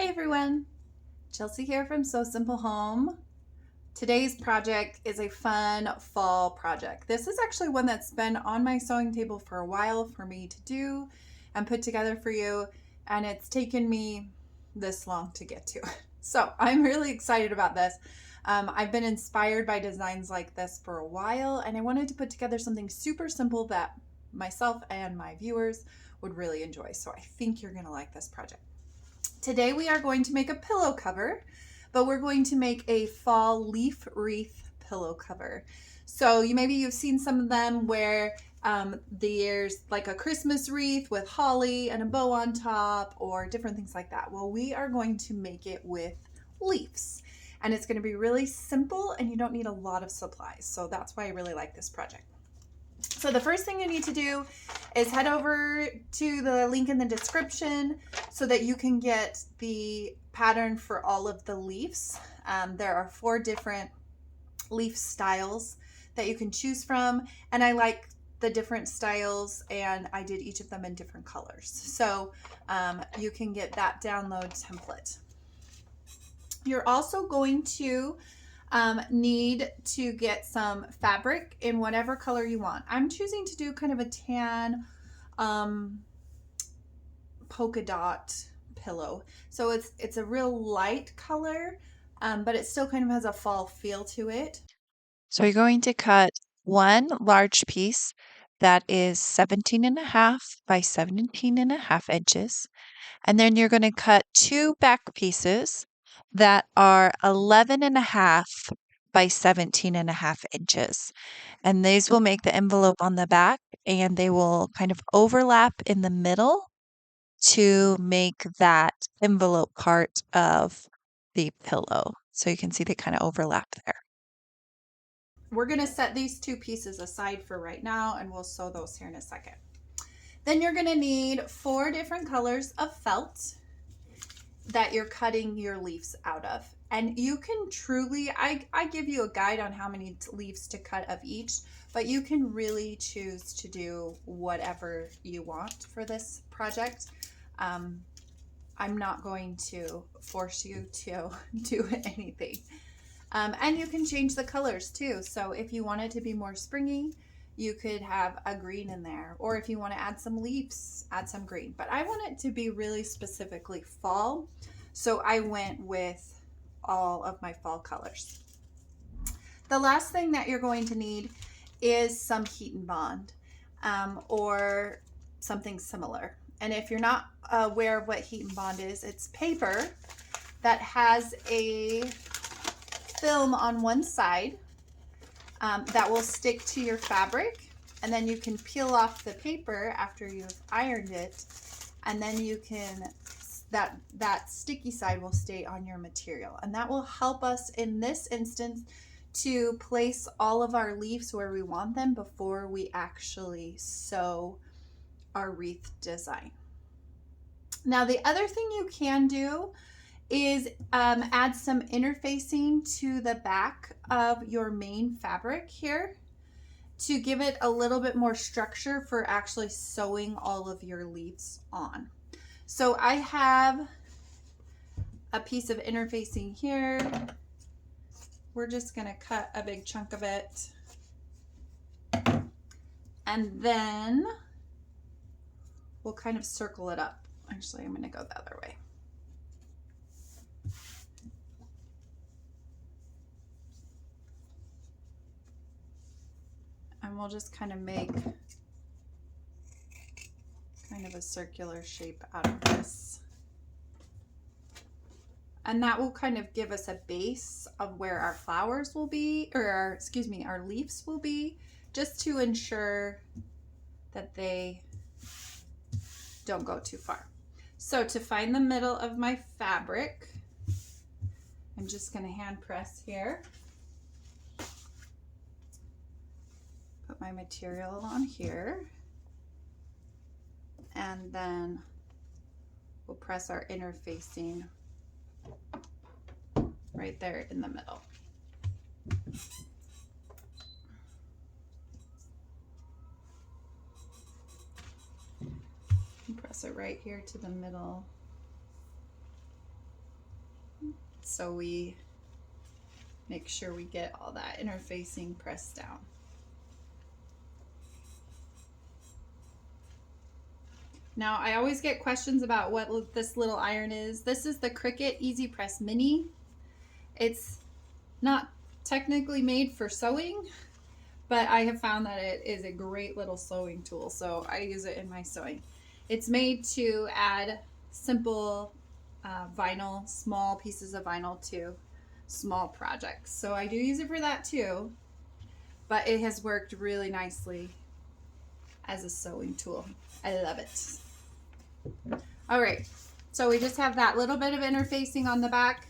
Hey everyone, Chelsea here from So Simple Home. Today's project is a fun fall project. This is actually one that's been on my sewing table for a while for me to do and put together for you, and it's taken me this long to get to. So I'm really excited about this. I've been inspired by designs like this for a while, and I wanted to put together something super simple that myself and my viewers would really enjoy. So I think you're gonna like this project. Today we are going to make a pillow cover, but we're going to make a fall leaf wreath pillow cover. So maybe you've seen some of them where there's like a Christmas wreath with holly and a bow on top or different things like that. Well, we are going to make it with leaves, and it's going to be really simple and you don't need a lot of supplies. So that's why I really like this project. So the first thing you need to do is head over to the link in the description so that you can get the pattern for all of the leaves. There are 4 different leaf styles that you can choose from, and I like the different styles, and I did each of them in different colors. So you can get that download template. You're also going to need to get some fabric in whatever color you want. I'm choosing to do kind of a tan polka dot pillow. So it's a real light color, but it still kind of has a fall feel to it. So you're going to cut one large piece that is 17.5 by 17.5 inches. And then you're going to cut 2 back pieces that are 11.5 by 17.5 inches. And these will make the envelope on the back, and they will kind of overlap in the middle to make that envelope part of the pillow. So you can see they kind of overlap there. We're going to set these 2 pieces aside for right now, and we'll sew those here in a second. Then you're going to need 4 different colors of felt that you're cutting your leaves out of. And you can truly, I give you a guide on how many leaves to cut of each, but you can really choose to do whatever you want for this project. I'm not going to force you to do anything. And you can change the colors too. So if you want it to be more springy, you could have a green in there. Or if you want to add some leaves, add some green. But I want it to be really specifically fall. So I went with all of my fall colors. The last thing that you're going to need is some heat and bond or something similar. And if you're not aware of what heat and bond is, it's paper that has a film on one side that will stick to your fabric, and then you can peel off the paper after you've ironed it, and then you can that sticky side will stay on your material, and that will help us in this instance to place all of our leaves where we want them before we actually sew our wreath design. Now the other thing you can do is add some interfacing to the back of your main fabric here to give it a little bit more structure for actually sewing all of your leaves on. So I have a piece of interfacing here. We're just gonna cut a big chunk of it. And then we'll kind of circle it up. Actually, I'm gonna go the other way. And we'll just kind of make kind of a circular shape out of this. And that will kind of give us a base of where our flowers will be, or our leaves will be, just to ensure that they don't go too far. So to find the middle of my fabric, I'm just going to hand press here. Put my material on here. And then we'll press our interfacing right there in the middle. And press it right here to the middle. so we make sure we get all that interfacing pressed down. Now, I always get questions about what this little iron is. This is the Cricut Easy Press Mini. It's not technically made for sewing, but I have found that it is a great little sewing tool, so I use it in my sewing. It's made to add simple vinyl, small pieces of vinyl to small projects. So I do use it for that too, but it has worked really nicely as a sewing tool. I love it. All right, so we just have that little bit of interfacing on the back.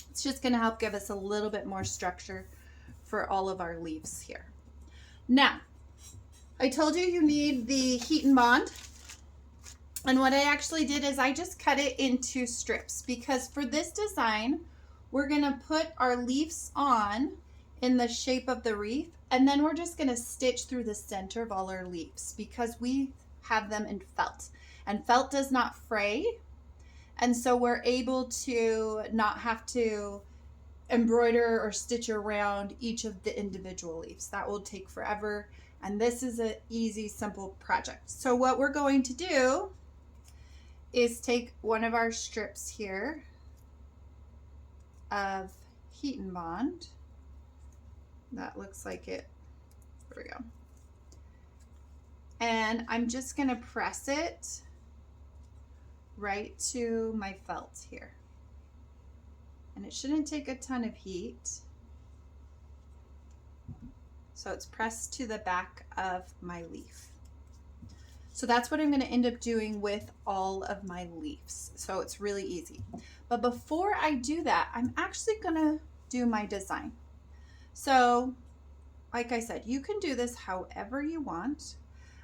It's just going to help give us a little bit more structure for all of our leaves here. Now, I told you you need the heat and bond. And what I actually did is I just cut it into strips, because for this design, we're going to put our leaves on in the shape of the wreath, and then we're just going to stitch through the center of all our leaves because we have them in felt, and felt does not fray. And so we're able to not have to embroider or stitch around each of the individual leaves. That will take forever. And this is an easy, simple project. So what we're going to do is take one of our strips here of heat and bond. That looks like it. There we go. And I'm just going to press it right to my felt here. And it shouldn't take a ton of heat. So it's pressed to the back of my leaf. So that's what I'm going to end up doing with all of my leaves. So it's really easy. But before I do that, I'm actually going to do my design. So like I said, you can do this however you want.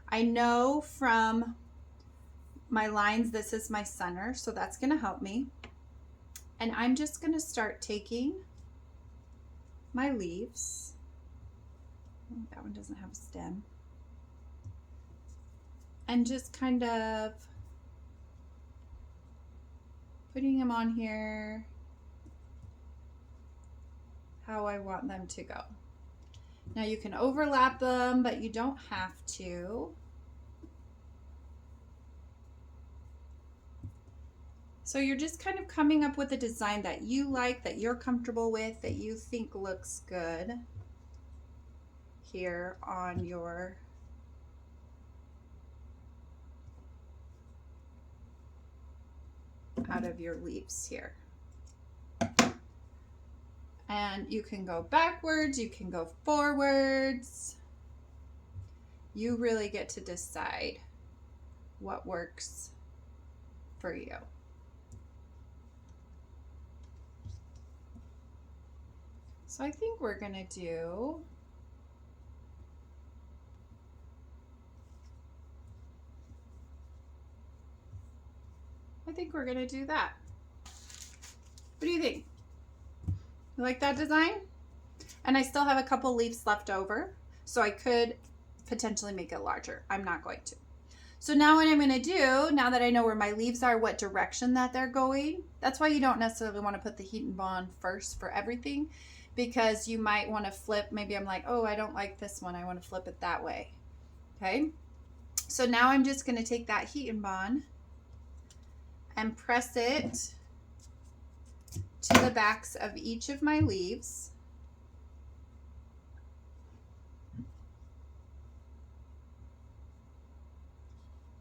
I know from my lines, this is my center, so that's going to help me. And I'm just going to start taking my leaves. Oh, that one doesn't have a stem. And just kind of putting them on here how I want them to go. Now you can overlap them, but you don't have to. So you're just kind of coming up with a design that you like, that you're comfortable with, that you think looks good here on your out of your leaves here. And you can go backwards, you can go forwards. You really get to decide what works for you. So I think we're gonna do that. What do you think? You like that design? And I still have a couple leaves left over, so I could potentially make it larger. I'm not going to. So now what I'm going to do, now that I know where my leaves are, what direction that they're going, that's why you don't necessarily want to put the heat and bond first for everything, because you might want to flip. Maybe I'm like, oh, I don't like this one. I want to flip it that way. Okay. So now I'm just going to take that heat and bond and press it to the backs of each of my leaves.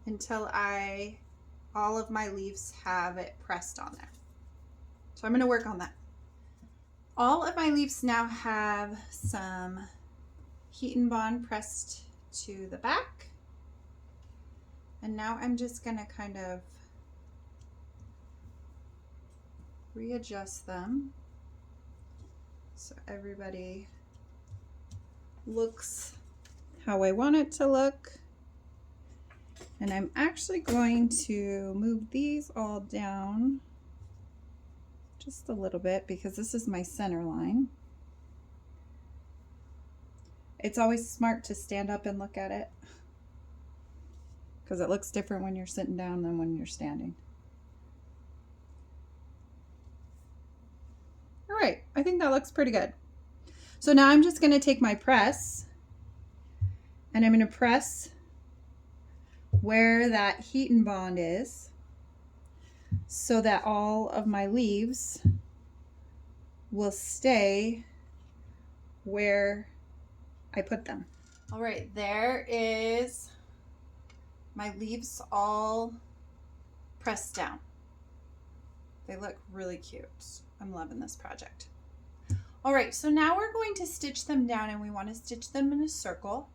Until all of my leaves have it pressed on there. So I'm going to work on that. All of my leaves now have some heat and bond pressed to the back. And now I'm just going to kind of readjust them so everybody looks how I want it to look. And I'm actually going to move these all down just a little bit because this is my center line. It's always smart to stand up and look at it because it looks different when you're sitting down than when you're standing. I think that looks pretty good. So now I'm just going to take my press and I'm going to press where that heat and bond is so that all of my leaves will stay where I put them. All right, there is my leaves all pressed down. They look really cute. I'm loving this project. All right, so now we're going to stitch them down, and we want to stitch them in a circle.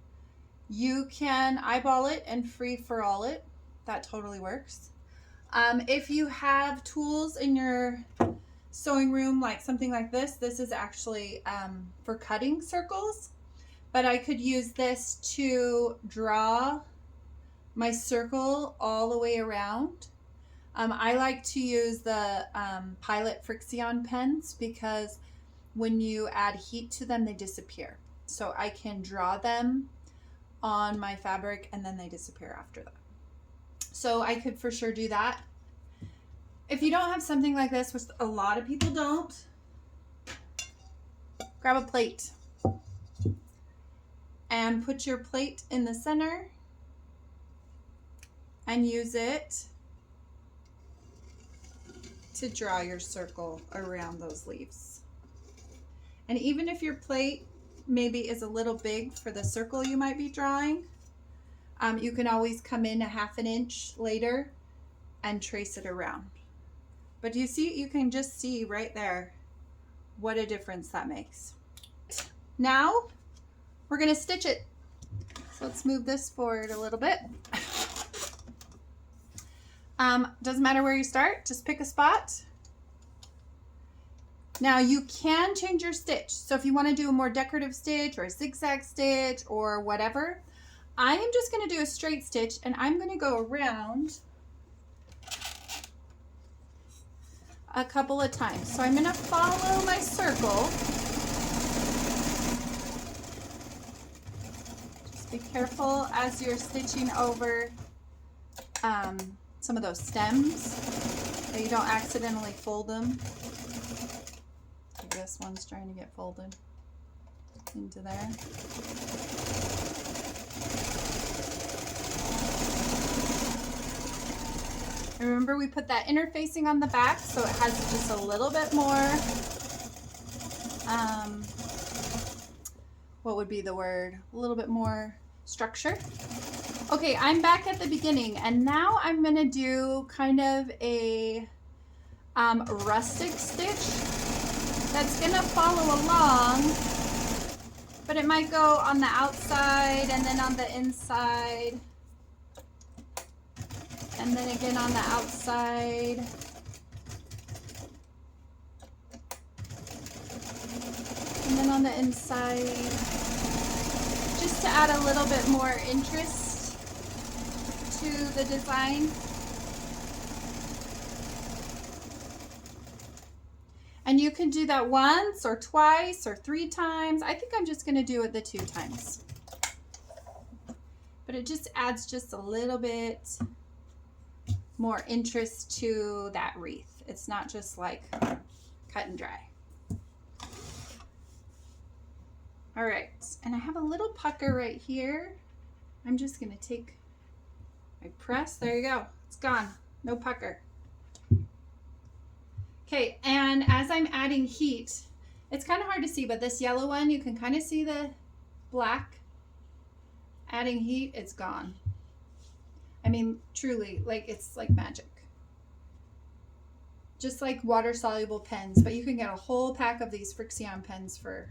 You can eyeball it and free for all it. That totally works. If you have tools in your sewing room, like something like this is actually for cutting circles, but I could use this to draw my circle all the way around. I like to use the Pilot Frixion pens because when you add heat to them, they disappear. So I can draw them on my fabric and then they disappear after that. So I could for sure do that. If you don't have something like this, which a lot of people don't, grab a plate and put your plate in the center and use it to draw your circle around those leaves. And even if your plate maybe is a little big for the circle you might be drawing, you can always come in 1/2 inch later and trace it around. But you see, you can just see right there what a difference that makes. Now we're going to stitch it. So let's move this forward a little bit. Doesn't matter where you start, just pick a spot. Now you can change your stitch. So if you want to do a more decorative stitch or a zigzag stitch or whatever, I am just going to do a straight stitch and I'm going to go around a couple of times. So I'm going to follow my circle. Just be careful as you're stitching over some of those stems that you don't accidentally fold them. This one's trying to get folded into there. And remember, we put that interfacing on the back, so it has just a little bit more, what would be the word? A little bit more structure. Okay, I'm back at the beginning, and now I'm gonna do kind of a rustic stitch. That's gonna follow along, but it might go on the outside and then on the inside, and then again on the outside, and then on the inside, just to add a little bit more interest to the design. And you can do that once or twice or 3 times. I think I'm just going to do it the 2 times. But it just adds just a little bit more interest to that wreath. It's not just like cut and dry. All right, and I have a little pucker right here. I'm just going to take my press. There you go. It's gone. No pucker. Okay, and as I'm adding heat, it's kind of hard to see, but this yellow one, you can kind of see the black. Adding heat, it's gone. I mean, truly, like it's like magic. Just like water-soluble pens, but you can get a whole pack of these Frixion pens for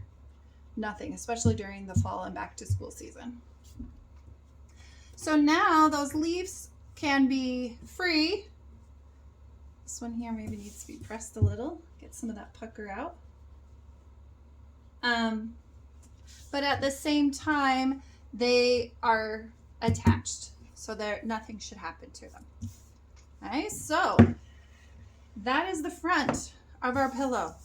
nothing, especially during the fall and back-to-school season. So now those leaves can be free. This one here maybe needs to be pressed a little, get some of that pucker out. But at the same time, they are attached, so nothing should happen to them. Okay, so that is the front of our pillow.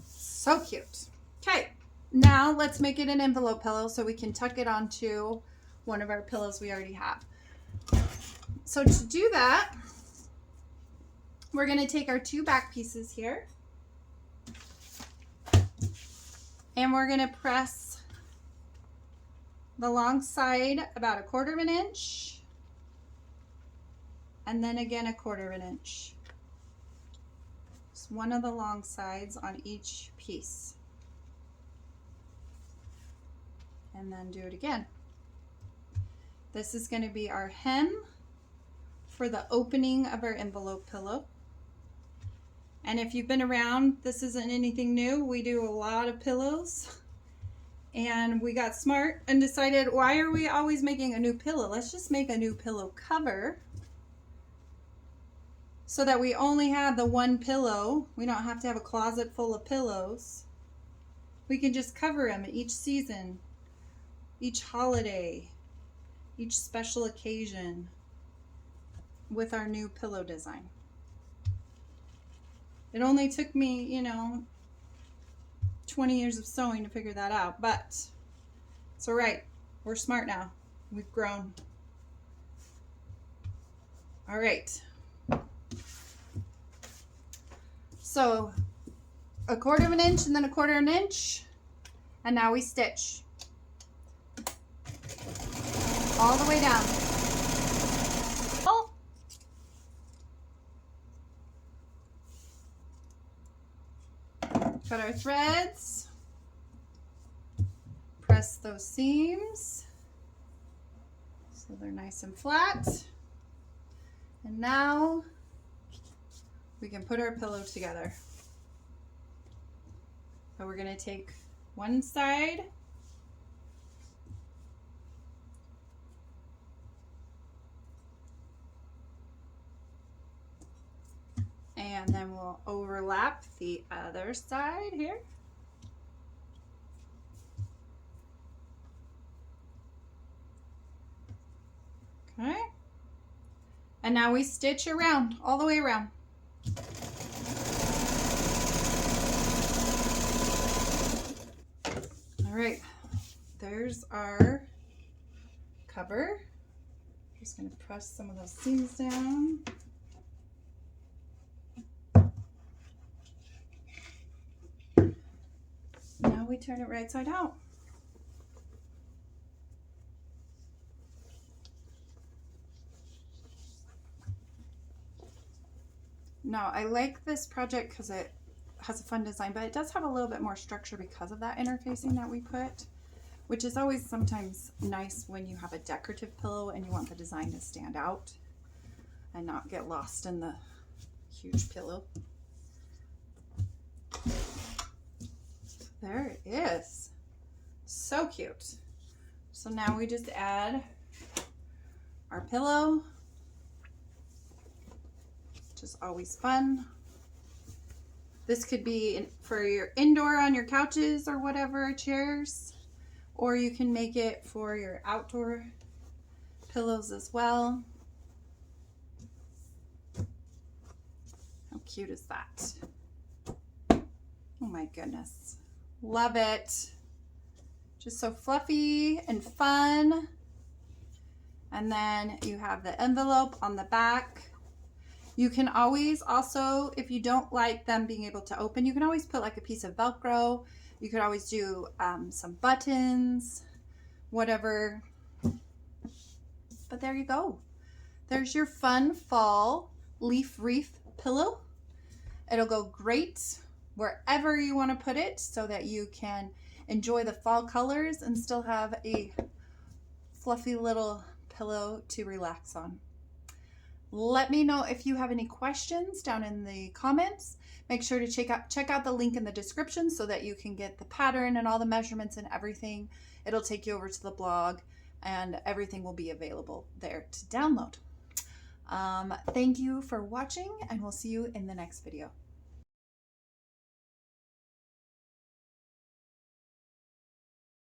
So cute. Okay, now let's make it an envelope pillow so we can tuck it onto one of our pillows we already have. So to do that, we're going to take our 2 back pieces here And we're going to press the long side about 1/4 of an inch. And then again 1/4 of an inch. Just one of the long sides on each piece. And then do it again. This is going to be our hem for the opening of our envelope pillow. And if you've been around, this isn't anything new. We do a lot of pillows. And we got smart and decided, why are we always making a new pillow? Let's just make a new pillow cover so that we only have the one pillow. We don't have to have a closet full of pillows. We can just cover them each season, each holiday, each special occasion with our new pillow design. It only took me, 20 years of sewing to figure that out, but it's all right. We're smart now. We've grown. All right. So 1/4 of an inch and then 1/4 of an inch. And now we stitch all the way down. Cut our threads, press those seams so they're nice and flat. And now we can put our pillow together. So we're going to take one side and then we'll overlap the other side here. Okay. And now we stitch around, all the way around. All right, there's our cover. Just gonna press some of those seams down. Now we turn it right side out. Now I like this project because it has a fun design, but it does have a little bit more structure because of that interfacing that we put, which is always sometimes nice when you have a decorative pillow and you want the design to stand out and not get lost in the huge pillow. There it is. So cute. So now we just add our pillow, which is always fun. This could be for your indoor on your couches or whatever, chairs, or you can make it for your outdoor pillows as well. How cute is that? Oh my goodness. Love it. Just so fluffy and fun. And then you have the envelope on the back. You can always also, if you don't like them being able to open, you can always put like a piece of Velcro. You could always do some buttons, whatever. But there you go. There's your fun fall leaf wreath pillow. It'll go great wherever you want to put it so that you can enjoy the fall colors and still have a fluffy little pillow to relax on. Let me know if you have any questions down in the comments. Make sure to check out the link in the description so that you can get the pattern and all the measurements and everything. It'll take you over to the blog and everything will be available there to download. Thank you for watching and we'll see you in the next video.